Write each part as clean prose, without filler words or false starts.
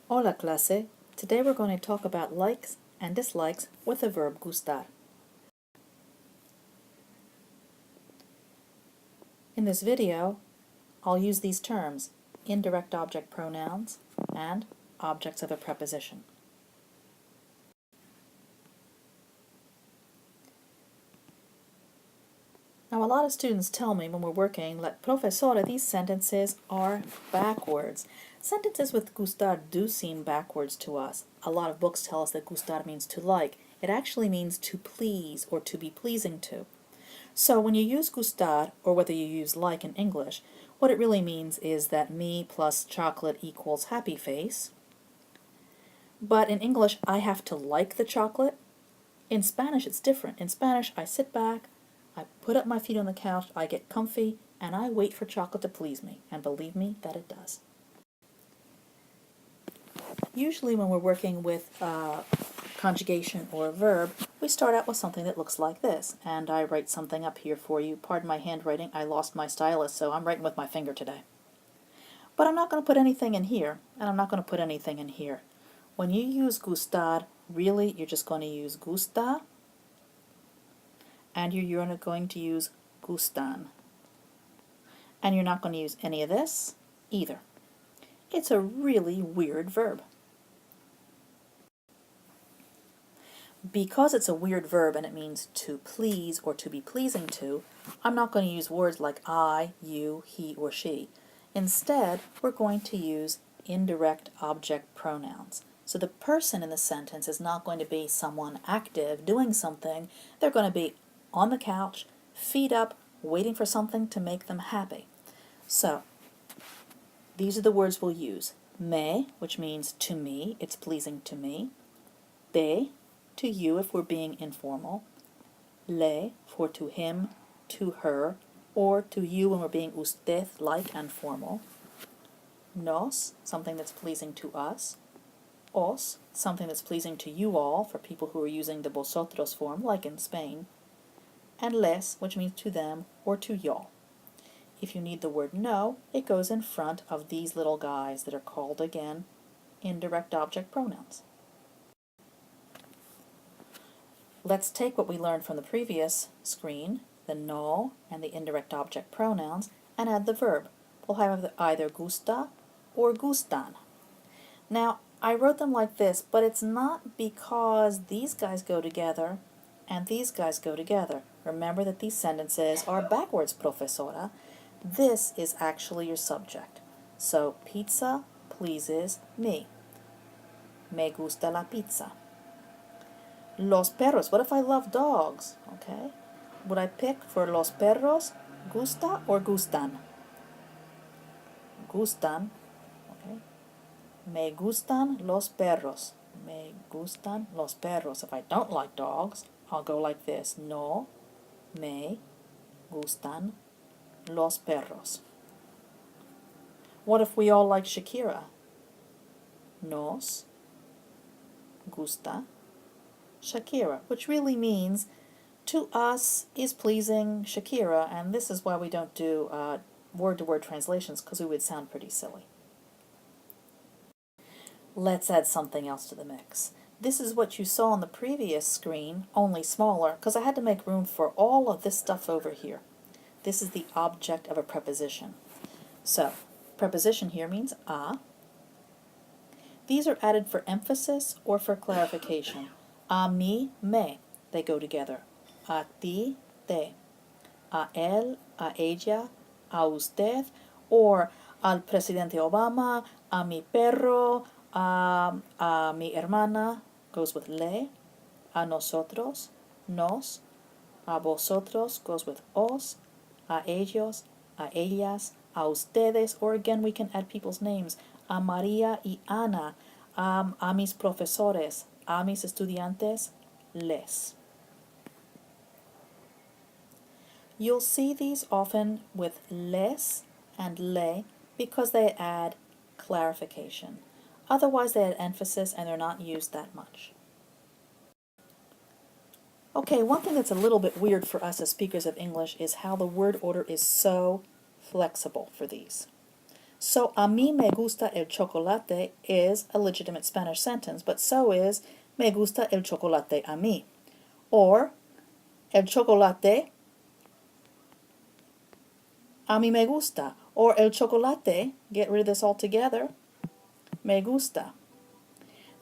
Hola clase, today we're going to talk about likes and dislikes with the verb gustar. In this video, I'll use these terms, indirect object pronouns and objects of a preposition. Now a lot of students tell me when we're working, like, profesora, these sentences are backwards. Sentences with gustar do seem backwards to us. A lot of books tell us that gustar means to like. It actually means to please or to be pleasing to. So when you use gustar, or whether you use like in English, what it really means is that me plus chocolate equals happy face. But in English, I have to like the chocolate. In Spanish, it's different. In Spanish, I sit back, I put up my feet on the couch, I get comfy, and I wait for chocolate to please me. And believe me, that it does. Usually when we're working with conjugation or a verb, we start out with something that looks like this. And I write something up here for you. Pardon my handwriting, I lost my stylus, so I'm writing with my finger today. But I'm not going to put anything in here, and I'm not going to put anything in here. When you use gustar, really, you're just going to use gusta, and you're going to use gustan. And you're not going to use any of this either. It's a really weird verb. Because it's a weird verb and it means to please or to be pleasing to, I'm not going to use words like I, you, he, or she. Instead, we're going to use indirect object pronouns. So the person in the sentence is not going to be someone active doing something. They're going to be on the couch, feet up, waiting for something to make them happy. So these are the words we'll use. Me, which means to me, it's pleasing to me. Te, to you if we're being informal. Le, for to him, to her, or to you when we're being usted, like and formal. Nos, something that's pleasing to us. Os, something that's pleasing to you all, for people who are using the vosotros form, like in Spain. And les, which means to them or to y'all. If you need the word no, it goes in front of these little guys that are called, again, indirect object pronouns. Let's take what we learned from the previous screen, the no and the indirect object pronouns, and add the verb. We'll have either gusta or gustan. Now, I wrote them like this, but it's not because these guys go together and these guys go together. Remember that these sentences are backwards, profesora. This is actually your subject. So, pizza pleases me. Me gusta la pizza. Los perros. What if I love dogs? Okay. Would I pick for los perros gusta or gustan? Gustan. Okay. Me gustan los perros. Me gustan los perros. If I don't like dogs, I'll go like this. No me gustan los perros. What if we all like Shakira? Nos gusta Shakira, which really means to us is pleasing Shakira, and this is why we don't do word-to-word translations, because we would sound pretty silly. Let's add something else to the mix. This is what you saw on the previous screen, only smaller, because I had to make room for all of this stuff over here. This is the object of a preposition. So, preposition here means a. These are added for emphasis or for clarification. A mí, me. They go together. A ti, te. A él, a ella, a usted, or al presidente Obama, a mi perro, a mi hermana, goes with le. A nosotros, nos. A vosotros goes with os. A ellos, a ellas, a ustedes, or again we can add people's names. A María y Ana, a mis profesores, a mis estudiantes, les. You'll see these often with les and le because they add clarification. Otherwise they add emphasis and they're not used that much. Okay, one thing that's a little bit weird for us as speakers of English is how the word order is so flexible for these. So, a mí me gusta el chocolate is a legitimate Spanish sentence, but so is me gusta el chocolate a mí. Or, el chocolate a mí me gusta. Or, el chocolate, get rid of this altogether, me gusta.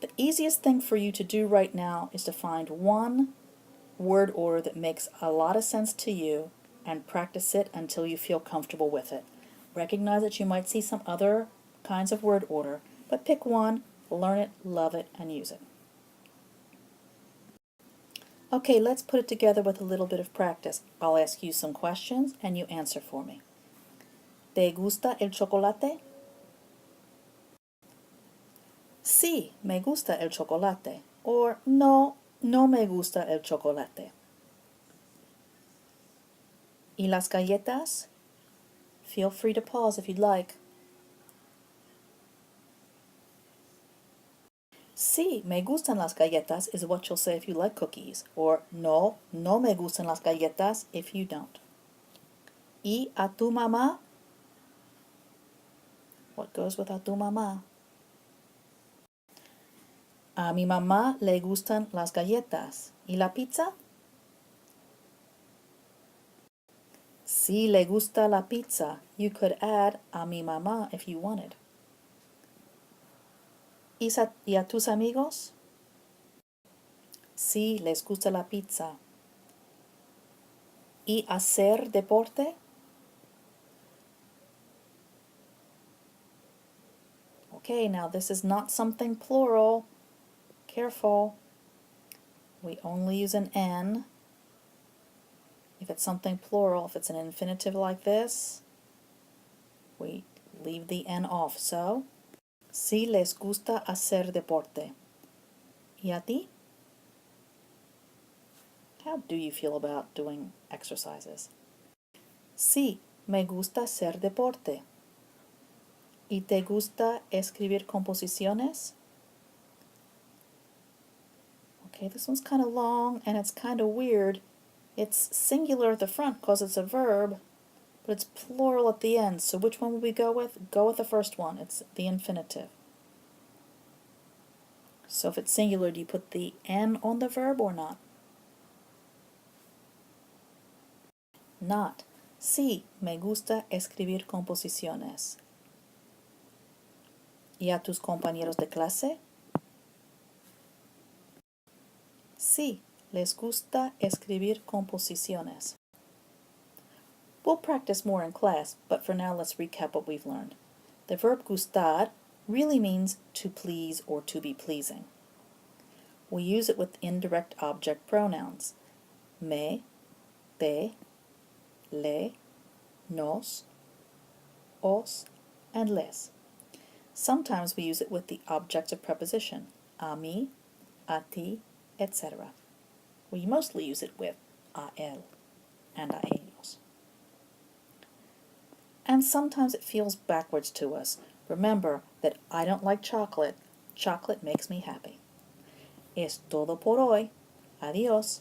The easiest thing for you to do right now is to find one word order that makes a lot of sense to you and practice it until you feel comfortable with it. Recognize that you might see some other kinds of word order, but pick one, learn it, love it, and use it. Okay, let's put it together with a little bit of practice. I'll ask you some questions and you answer for me. ¿Te gusta el chocolate? Sí, me gusta el chocolate. Or no, no me gusta el chocolate. ¿Y las galletas? Feel free to pause if you'd like. Sí, me gustan las galletas is what you'll say if you like cookies. Or no, no me gustan las galletas if you don't. ¿Y a tu mamá? What goes with a tu mamá? A mi mamá le gustan las galletas. ¿Y la pizza? Sí, le gusta la pizza. You could add a mi mamá if you wanted. ¿Y a tus amigos? Sí, les gusta la pizza. ¿Y hacer deporte? Okay, now this is not something plural. Careful. We only use an N if it's something plural. If it's an infinitive like this, we leave the N off. So, sí les gusta hacer deporte. ¿Y a ti? How do you feel about doing exercises? Sí, me gusta hacer deporte. ¿Y te gusta escribir composiciones? Okay, this one's kind of long and it's kind of weird. It's singular at the front because it's a verb, but it's plural at the end. So which one would we go with? Go with the first one. It's the infinitive. So if it's singular, do you put the N on the verb or not? Not. Sí, me gusta escribir composiciones. ¿Y a tus compañeros de clase? Sí, les gusta escribir composiciones. We'll practice more in class, but for now let's recap what we've learned. The verb gustar really means to please or to be pleasing. We use it with indirect object pronouns. Me, te, le, nos, os, and les. Sometimes we use it with the objective preposition, a mí, a ti, etc. We mostly use it with a él and a ellos. And sometimes it feels backwards to us. Remember that I don't like chocolate. Chocolate makes me happy. Es todo por hoy. Adiós.